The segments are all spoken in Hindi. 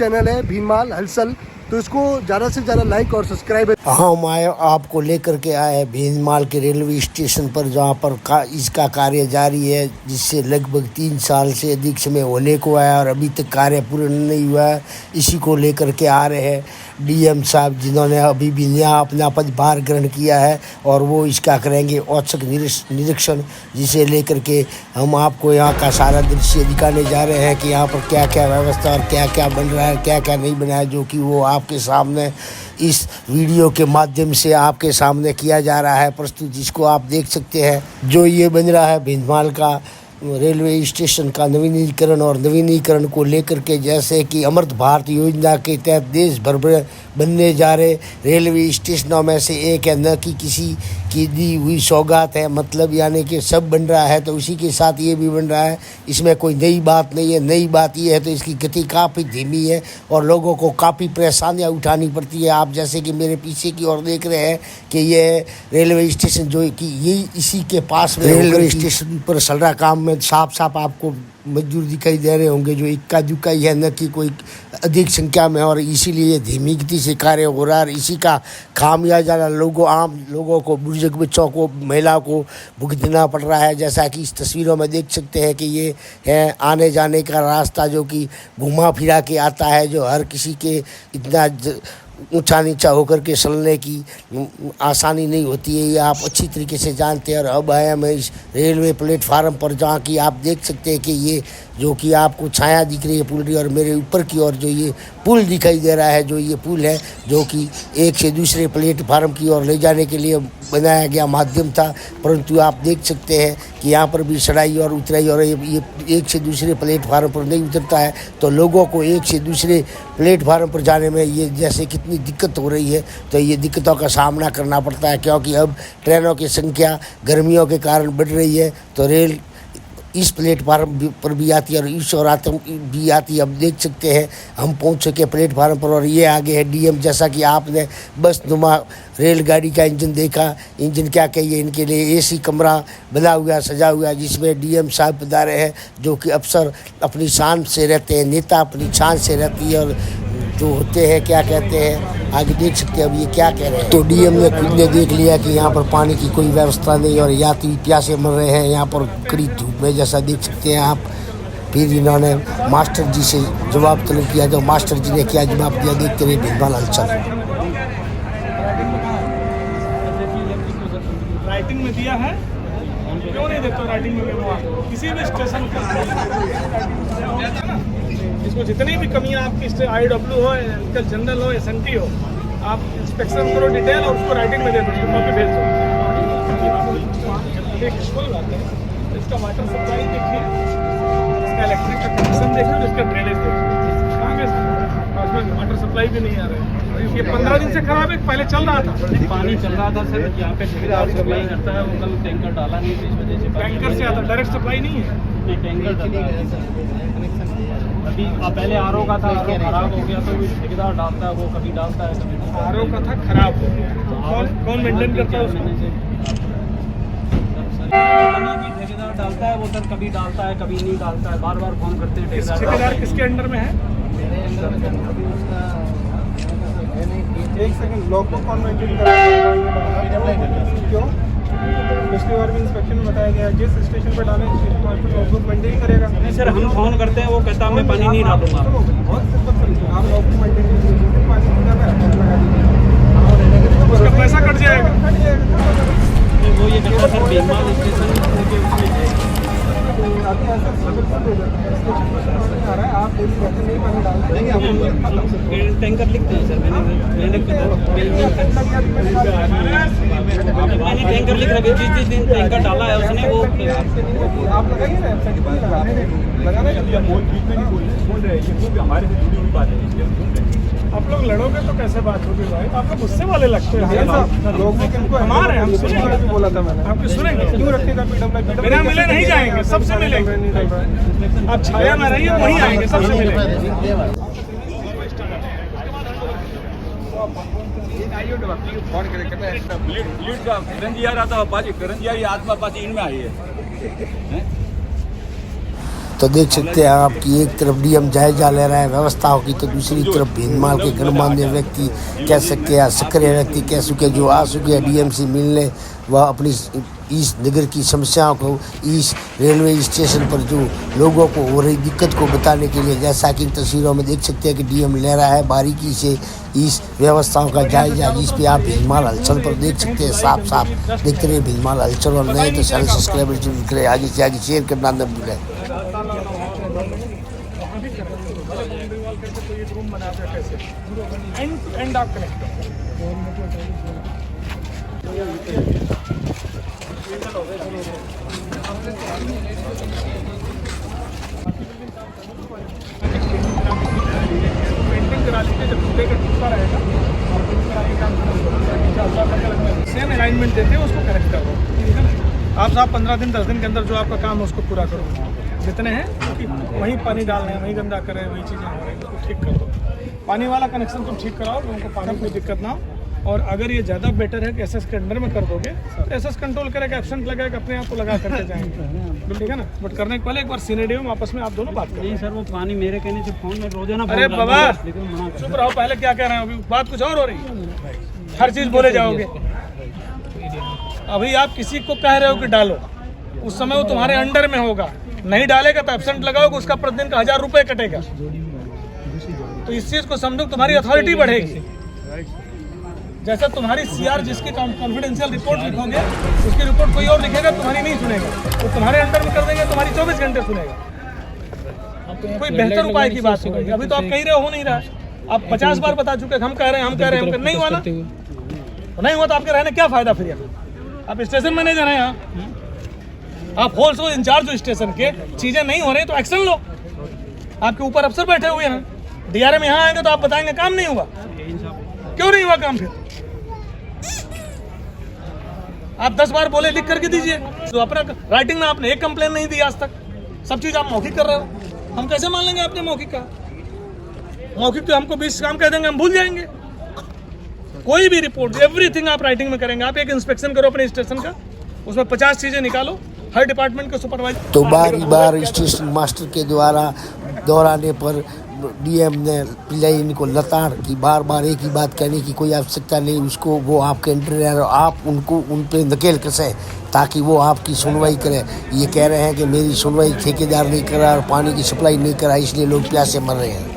चैनल है भीनमाल हलचल, तो इसको ज़्यादा से ज़्यादा लाइक और सब्सक्राइब। हम आपको लेकर के आए हैं भीनमाल के रेलवे स्टेशन पर, जहां पर इसका कार्य जारी है, जिससे लगभग 3 साल से अधिक समय होने को आया और अभी तक कार्य पूर्ण नहीं हुआ है। इसी को लेकर के आ रहे हैं डीएम साहब, जिन्होंने अभी भी यहाँ अपना पदभार ग्रहण किया है, और वो इसका करेंगे औचक निरीक्षण, जिसे लेकर के हम आपको यहाँ का सारा दृश्य दिखाने जा रहे हैं कि यहाँ पर क्या क्या व्यवस्था और क्या क्या बन रहा है, क्या क्या नहीं बना है, जो कि वो आपके सामने इस वीडियो के माध्यम से आपके सामने किया जा रहा है प्रस्तुत, जिसको आप देख सकते हैं। जो ये बन रहा है भीनमाल का रेलवे स्टेशन का नवीनीकरण, और नवीनीकरण को लेकर के जैसे कि अमृत भारत योजना के तहत देश भर में बनने जा रहे रेलवे स्टेशनों में से एक है, न कि किसी की दी हुई सौगात है, मतलब यानी कि सब बन रहा है तो उसी के साथ ये भी बन रहा है। इसमें कोई नई बात नहीं है। नई बात ये है तो इसकी गति काफ़ी धीमी है और लोगों को काफ़ी परेशानियाँ उठानी पड़ती है। आप जैसे कि मेरे पीछे की ओर देख रहे हैं कि ये रेलवे स्टेशन जो कि ये इसी के पास में रेलवे स्टेशन पर चल रहा काम में साफ साफ आपको मजदूर दिखाई दे रहे होंगे, जो इक्का दुक्का ही है, न कि कोई अधिक संख्या में, और इसीलिए धीमी गति से कार्य हो रहा है। और इसी का खामियाजा आम लोगों को, बुजुर्ग बच्चों को, महिलाओं को भुगतना पड़ रहा है। जैसा कि इस तस्वीरों में देख सकते हैं कि ये है आने जाने का रास्ता, जो कि घुमा फिरा के आता है, जो हर किसी के इतना ऊंचा नीचा होकर के चलने की आसानी नहीं होती है, ये आप अच्छी तरीके से जानते हैं। और अब आया मैं इस रेलवे प्लेटफार्म पर, जहाँ की आप देख सकते हैं कि ये जो कि आपको छाया दिख रही है पुल की, और मेरे ऊपर की ओर जो ये पुल दिखाई दे रहा है, जो ये पुल है जो कि एक से दूसरे प्लेटफार्म की ओर ले जाने के लिए बनाया गया माध्यम था, परंतु आप देख सकते हैं कि यहाँ पर भी चढ़ाई और उतराई, और ये एक से दूसरे प्लेटफार्म पर नहीं उतरता है, तो लोगों को एक से दूसरे प्लेटफार्म पर जाने में ये जैसे कितनी दिक्कत हो रही है, तो ये दिक्कतों का सामना करना पड़ता है, क्योंकि अब ट्रेनों की संख्या गर्मियों के कारण बढ़ रही है, तो रेल इस प्लेटफार्म पर भी आती है और इस और भी आती है। अब देख सकते हैं हम पहुंच चुके प्लेटफार्म पर, और ये आगे है डीएम। जैसा कि आपने बस नुमा रेलगाड़ी का इंजन देखा, इंजन क्या कहिए, इनके लिए एसी कमरा बना हुआ सजा हुआ, जिसमें डीएम साहब पधारे हैं, जो कि अफसर अपनी शान से रहते हैं, नेता अपनी शान से रहती है, और जो होते हैं क्या कहते हैं आगे देख सकते हैं अब ये क्या कह रहे हैं। तो डीएम ने खुद ने देख लिया कि यहाँ पर पानी की कोई व्यवस्था नहीं, और यात्री प्यासे मर रहे हैं यहाँ पर कड़ी धूप में, जैसा देख सकते हैं आप। फिर इन्होंने मास्टर जी से जवाब तलब किया, तो मास्टर जी ने क्या जवाब दिया, देखते रहिए भीनमाल हलचल। राइटिंग में दिया है, क्यों नहीं देते राइटिंग में? किसी भी स्टेशन इसको जितनी भी कमियां आपकी IW हो, इलेक्ट्रिकल जनरल हो, SNT हो, आप इंस्पेक्शन करो डिटेल और उसको राइटिंग में दे दो, कॉपी भेज दो। कोई बात नहीं, इसका वाटर सप्लाई देखिए, इसका इलेक्ट्रिक का कनेक्शन देखिए, और इसका ड्रेनेज देखिए, उसमें वाटर सप्लाई भी नहीं आ रहा है। ये 15 दिन से खराब है, पहले चल रहा था, पानी चल रहा था सर। यहाँ पे ठेकेदार सप्लाई करता है, वो कल टैंकर डाला नहीं, तो इस वजह से टैंकर से आता, डायरेक्ट सप्लाई नहीं है। ये टैंकर डाला अभी पहले आरओ का था, आरओ खराब हो गया तो ठेकेदार डालता है, वो कभी डालता है कभी नहीं। आरओ का था, खराब हो गया, तो कौन मेंटेन करता है उसको? ठेकेदार डालता है वो सर, कभी डालता है कभी नहीं डालता है, बार बार फोन करते हैं। ठेकेदार किसके अंडर में है? एक सेकंड, लॉकबुक कौन मेंटेन कर रहा है? क्यों? पिछली बार भी इंस्पेक्शन में बताया गया जिस स्टेशन पर डालें लॉकबुक मेंटेन करेगा। नहीं सर, हम फोन करते हैं, वो कहता है मैं पानी नहीं डालूंगा। बहुत सिंपल समझिए, आप लॉकबुक मेंटेन कीजिए, पानी नहीं डाला उसका पैसा कट जाएगा। वो ये कहता है सर भीनमाल स्टेशन अभी ऐसा आ रहा है, आप डेली कहते नहीं पानी डालते, टैंकर लिखते हैं सर। मैंने टैंकर लिख रखा, जिस दिन टैंकर डाला है उसने वो आप लगाइए ना, लगाना बोल रहे हैं हमारे से जुड़ी हुई बात है। आप लोग लड़ोगे तो कैसे बात होगी भाई? आप लोग गुस्से वाले लगते हैं। लोग हमारे हम सुनेंगे, भी बोला था मैंने, आपके सुनेंगे। क्यों रखेगा PWD? बिना मिले नहीं जाएंगे, सबसे मिलेंगे। आप छाया में रहिए, वहीं आएंगे, सबसे मिलेंगे। फोन ब्लीड का करंजी आ रहा था, बाजी करंजी आई, आत्मा पाची इनमें आई है। तो देख सकते हैं आप कि एक तरफ डीएम जायजा ले रहा है व्यवस्थाओं की, तो दूसरी तरफ भीनमाल के गणमान्य व्यक्ति कह सकते हैं, सक्रिय व्यक्ति कह चुके जो आ चुके हैं डीएम से मिलने, वह अपनी इस नगर की समस्याओं को इस रेलवे स्टेशन पर जो लोगों को हो रही दिक्कत को बताने के लिए, जैसा कि इन तस्वीरों में देख सकते हैं कि डीएम ले रहा है बारीकी से इस व्यवस्थाओं का जायजा, जिस पे आप भीनमाल हलचल पर देख सकते हैं, साफ साफ दिख रहे भीनमाल हलचल। और नए तो चैनल सब्सक्राइबर दिख रहे, आगे से आगे शेयर करना न भूलें। एंड आप कनेक्ट पेंटिंग करा लीजिए, जब टूटे का टूटा रहेगा सेम अलाइनमेंट देते हैं, उसको करेक्ट करो, ठीक है ना। आप साहब 15 दिन 10 दिन के अंदर जो आपका काम है उसको पूरा करो, जितने हैं क्योंकि वहीं पानी डाल रहे हैं, वहीं गंदा कर रहे हैं, वही चीज़ें हो रही हैं, उसको ठीक कर दो। पानी वाला कनेक्शन तुम ठीक कराओ, लोगों को पानी कोई दिक्कत ना हो। और अगर ये ज़्यादा बेटर है कि एसएस के अंडर में कर दोगे तो एसएस कंट्रोल करेगा, एब्सेंट लगाएगा, अपने आप को लगा करके जाएंगे, ठीक है ना। बट करने के पहले एक बार सीनियर में आपस में आप दोनों बात करें। सर वो पानी मेरे कहने से फोन में रोजाना, अरे बाबा चुप रहो, पहले क्या कह रहे हैं, अभी बात कुछ और हो रही है, हर चीज़ बोले जाओगे। अभी आप किसी को कह रहे हो कि डालो, उस समय वो तुम्हारे अंडर में होगा, नहीं डालेगा तो एब्सेंट लगाओगे, उसका प्रतिदिन का 1000 रुपये कटेगा। तो इस चीज़ को समझो, तुम्हारी अथॉरिटी बढ़ेगी। जैसा तुम्हारी सीआर जिसकी कॉन्फिडेंशियल रिपोर्ट लिखोगे, उसकी रिपोर्ट कोई और लिखेगा, तुम्हारी नहीं सुनेगा, तो तुम्हारे अंडर में कर देंगे, तुम्हारी 24 घंटे सुनेगा। कोई बेहतर उपाय की बात होगी। अभी तो आप कह रहे हो नहीं रहा, आप 50 बार बता चुके, हम कह रहे हैं, नहीं हुआ ना, नहीं हुआ तो आपके रहने क्या फायदा फिर? आप स्टेशन मैनेजर हैं यहाँ, आप होल्सो इंचार्ज हो स्टेशन के, चीजें नहीं हो रही तो एक्शन लो। आपके ऊपर अफसर बैठे हुए हैं, डीआरएम यहाँ आएंगे तो आप बताएंगे काम नहीं हुआ, क्यों नहीं हुआ काम? फिर आप 10 बार बोले, लिख करके दीजिए। तो अपना राइटिंग में आपने एक कंप्लेन नहीं दी आज तक, सब चीज आप मौखिक कर रहे हो, हम कैसे मान लेंगे आपने मौखिक का? मौखिक तो हमको 20 काम कह देंगे, हम भूल जाएंगे। कोई भी रिपोर्ट, एवरीथिंग आप राइटिंग में करेंगे। आप एक इंस्पेक्शन करो अपने स्टेशन का, उसमें 50 चीजें निकालो, हर डिपार्टमेंट के सुपरवाइजर। तो बार बार स्टेशन मास्टर के द्वारा दोहराने पर डीएम ने पिलाई इनको लताड़ की, बार बार एक ही बात कहने की कोई आवश्यकता नहीं, उसको वो आपके अंडर है, आप उनको उन पे नकेल कसें ताकि वो आपकी सुनवाई करें। ये कह रहे हैं कि मेरी सुनवाई ठेकेदार नहीं कर रहा और पानी की सप्लाई नहीं कर रहा, इसलिए लोग प्यासे मर रहे हैं।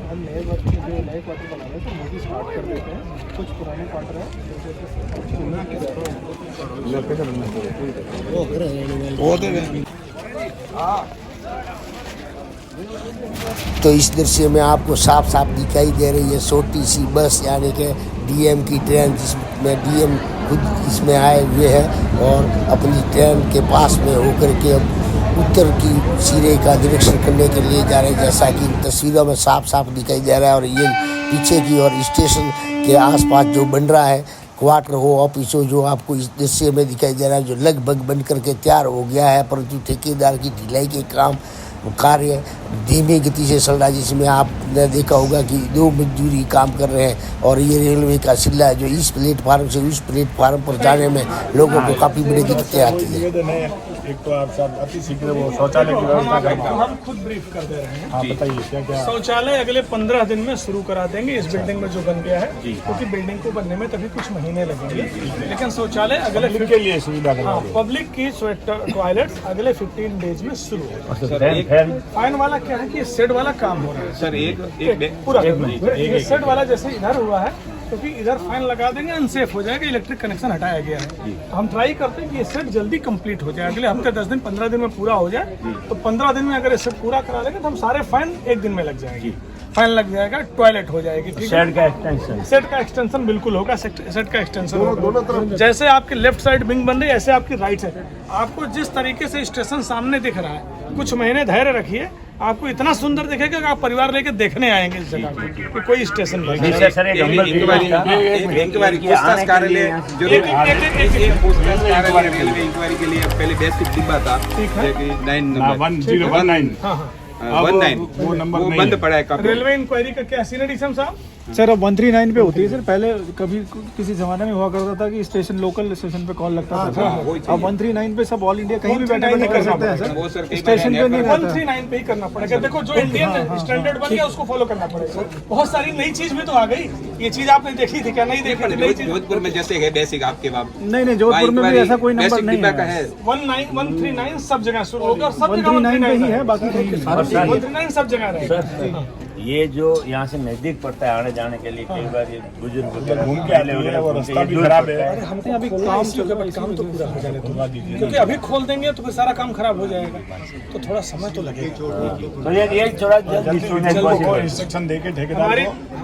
हम नए वर्ष के जो नए क्वार्टर बना रहे हैं तो मोदी स्टार्ट कर देते हैं, कुछ पुराने क्वार्टर हैं तो इस दृश्य में आपको साफ साफ दिखाई दे रही है छोटी सी बस, यानी कि डीएम की ट्रेन, जिसमें डीएम खुद इसमें आए हुए हैं और अपनी ट्रेन के पास में होकर के अब उत्तर की सिरे का निरीक्षण करने के लिए जा रहे हैं, जैसा कि तस्वीरों में साफ साफ दिखाई दे रहा है। और ये पीछे की और स्टेशन के आसपास जो बन रहा है क्वार्टर हो, ऑफिस हो, जो आपको इस दृश्य में दिखाई दे रहा है, जो लगभग बन करके तैयार हो गया है, परंतु ठेकेदार की ढिलाई के काम कार्य धीमी गति से चल रहा है, जिसमें आपने देखा होगा कि 2 मजदूरी काम कर रहे हैं। और ये रेलवे का सिला है जो इस प्लेटफार्म से उस प्लेटफार्म पर जाने में लोगों को काफ़ी बड़ी दिक्कतें आती है। एक तो आप सब अति शीघ्र वो शौचालय की व्यवस्था करना, हम खुद ब्रीफ कर दे रहे हैं। हाँ बताइए क्या क्या। शौचालय अगले 15 दिन में शुरू करा देंगे इस बिल्डिंग में जो बन गया है, क्योंकि बिल्डिंग को बनने में तभी कुछ महीने लगेंगे, लेकिन शौचालय अगले के लिए सुविधा करवा पब्लिक की टॉयलेट्स अगले 15 डेज में शुरू होगा। फाइन वाला क्या है कि शेड वाला काम हो रहा है सर, एक पूरा शेड वाला जैसे इधर हुआ है, क्योंकि इधर फाइन लगा देंगे, अनसेफ हो जाएगा, इलेक्ट्रिक कनेक्शन हटाया गया है। हम ट्राई करते हैं कि ये सेट जल्दी कंप्लीट हो जाए, अगले हफ्ते 10 दिन 15 दिन में पूरा हो जाए। तो 15 दिन में अगर ये सेट पूरा करा लेंगे तो हम सारे फाइन एक दिन में लग जाएंगे, फाइन लग जाएगा, टॉयलेट हो जाएगी, ठीक है। सेट का एक्सटेंशन बिल्कुल होगा, सेट का एक्सटेंशन दोनों तरफ, जैसे आपकी लेफ्ट साइड विंग बन रही है ऐसे आपकी राइट साइड। आपको जिस तरीके से स्टेशन सामने दिख रहा है, कुछ महीने धैर्य रखिए, आपको इतना सुंदर दिखेगा कि आप परिवार लेके देखने आएंगे इस जगह को कि कोई स्टेशन बन गया। सर एक इंक्वायरी पूछताछ कार्यालय जरूर इंक्वायरी के लिए पहले बेसिक डिब्बा था 1019 वो नंबर बंद पड़ा है काफी। रेलवे इंक्वायरी का क्या सीनियर डीएम साहब? सर अब 139 पे होती है सर, पहले कभी किसी जमाने में हुआ करता था कि स्टेशन लोकल स्टेशन पे कॉल लगता था। अब 139 पे सब ऑल इंडिया कहीं भी बैठे बैठे कर सकते हैं सर, स्टेशन पे नहीं रहता। 139 पे ही करना पड़ेगा। देखो जो इंडियन स्टैंडर्ड बन गया उसको फॉलो करना पड़ेगा। बहुत सारी नई चीज भी तो आ गई, ये चीज आपने देखी थी क्या? नहीं देखी थी नई चीज। जोधपुर में जैसे है बेसिक आपके बाप नहीं जोधपुर में भी ऐसा कोई नंबर नहीं है। 139 सब जगह शुरू होगा और सब जगह 139 पे ही है, बाकी कहीं 139 सब जगह रहेगा। ये जो यहाँ से नजदीक पड़ता है आने जाने के लिए, कई बार ये बुजुर्ग घूम के आने वाले वो रास्ता भी खराब है। हमने अभी काम तो पूरा हो जाने दो, क्योंकि अभी खोल देंगे तो फिर सारा काम खराब हो जाएगा, तो थोड़ा समय तो लगेगा। तो ये थोड़ा इंस्ट्रक्शन देके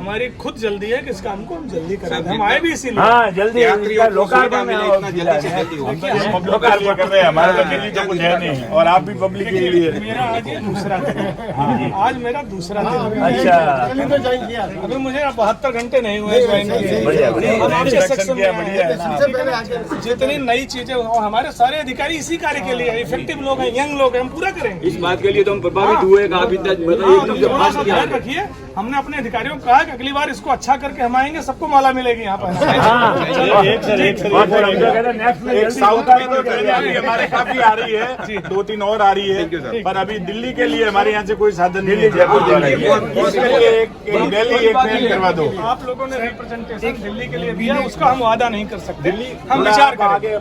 हमारी खुद जल्दी है कि इस काम को हम जल्दी करें। हम आए भी इसीलिए। हाँ जल्दी लोकार्पण में इतना जल्दी से जल्दी हो लोकार्पण कर रहे हैं, हमारे तो दिल्ली तो कुछ है नहीं, और आप भी पब्लिक के लिए। मेरा आज ये दूसरा दिन है, आज मेरा दूसरा दिन। अच्छा अभी मुझे 72 घंटे नहीं हुए ज्वाइन किए। जितनी नई चीजें और हमारे सारे अधिकारी इसी कार्य के लिए इफेक्टिव लोग हैं, यंग लोग हैं, हम पूरा करेंगे। इस बात के लिए तो हम प्रभावित हुए काफी। रखिए, हमने अपने अधिकारियों को कहा कि अगली बार इसको अच्छा करके हम आएंगे, सबको माला मिलेगी यहाँ पर। साउथ में हमारे काफी आ रही है, 2-3 और आ रही है, पर अभी दिल्ली के लिए हमारे यहाँ से कोई साधन नहीं है। दिल्ली एक मेल करवा दो। आप लोगों ने रिप्रेजेंटेशन दिल्ली के लिए दिया, उसका हम वादा नहीं कर सकते। हम विचार करेंगे,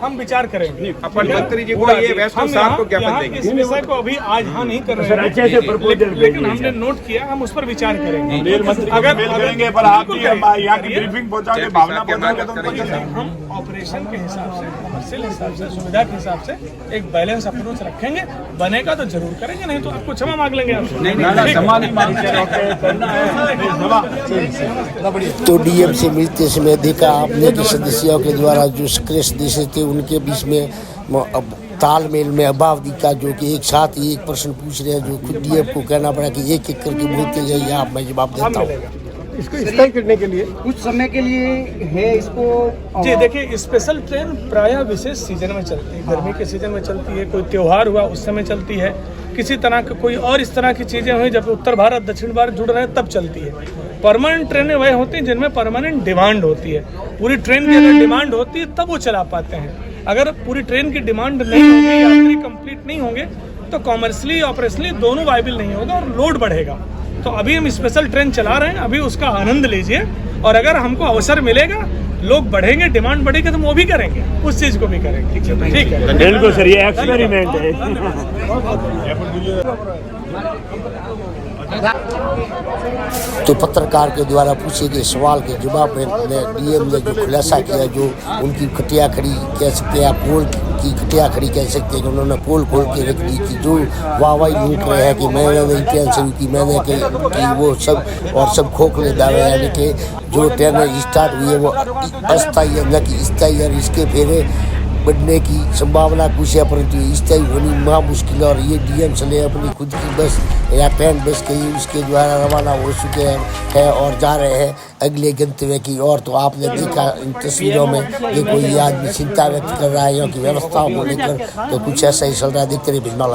हम विचार करेंगे। अपन मंत्री जी को ये वैष्णव साहब को क्या देंगे इस विषय को अभी आज यहाँ नहीं कर रहे हैं, लेकिन हमने नोट किया, हम उस पर विचार करेंगे। अगर करेंगे पर आप भी यहाँ की ब्रीफिंग पहुँचाओगे, भावना पहुँचाओगे तो हम ऑपरेशन के हिसाब से, कमर्शियल हिसाब से, सुविधा के हिसाब से एक बैलेंस अप्रोच रखेंगे। बनेगा तो जरूर करेंगे, नहीं तो आपको क्षमा मांग लेंगे। तो डीएम से मिलते समय देखा आपने कि सदस्यों के द्वारा जो स्क्रैच देशे थे उनके बीच में तालमेल में अभाव दिखा, जो कि एक साथ ही एक प्रश्न पूछ रहे हैं, जो खुद डीएम को कहना पड़ा कि एक एक करके बोलते जाइए, आप मैं जवाब देता हूँ। इसको स्थायी करने के लिए कुछ समय के लिए है इसको। जी देखिए, स्पेशल ट्रेन प्रायः विशेष सीजन में चलती है, गर्मी के सीजन में चलती है, कोई त्योहार हुआ उस समय चलती है, किसी तरह की कोई और इस तरह की चीज़ें हुई जब उत्तर भारत दक्षिण भारत जुड़ रहे हैं तब चलती है। परमानेंट ट्रेनें वह होती हैं जिनमें परमानेंट डिमांड होती है। पूरी ट्रेन की अगर डिमांड होती है तब वो चला पाते हैं। अगर पूरी ट्रेन की डिमांड नहीं होगी, यात्री कंप्लीट नहीं होंगे, तो कॉमर्शियली ऑपरेशनली दोनों वायबल नहीं होगा और लोड बढ़ेगा। तो अभी हम स्पेशल ट्रेन चला रहे हैं, अभी उसका आनंद लीजिए, और अगर हमको अवसर मिलेगा, लोग बढ़ेंगे, डिमांड बढ़ेगी, तो हम वो भी करेंगे, उस चीज़ को भी करेंगे। ठीक है, बिल्कुल सर, ये एक्सपेरिमेंट है। तो पत्रकार के द्वारा पूछे गए सवाल के जवाब में डीएम ने जो खुलासा किया, जो उनकी कटिया खड़ी कह सकते हैं, पोल की कटिया खड़ी कह सकते हैं कि उन्होंने पोल खोल के रख दी थी, जो वाहवाही लूट रहे हैं कि मैंने नहीं ट्रेन शुरू की, मैंने कि वो सब और सब खोखले दावे, यानी कि जो ट्रेन स्टार्ट हुई है वो अस्थायी है, न कि स्थायी, और इसके फेरे बढ़ने की संभावना कुछ है, परंतु स्थायी होनी महा मुश्किल है। और ये डीएम चले अपनी खुद की बस या ट्रेन बस कहीं उसके द्वारा रवाना हो चुके हैं और जा रहे हैं अगले गंतव्य की ओर। तो आपने देखा इन तस्वीरों में ये कोई आदमी चिंता व्यक्त कर रहा है यहाँ की व्यवस्थाओं को लेकर, तो कुछ ऐसा ही चल रहा है। देखते रहिए बिजमाल।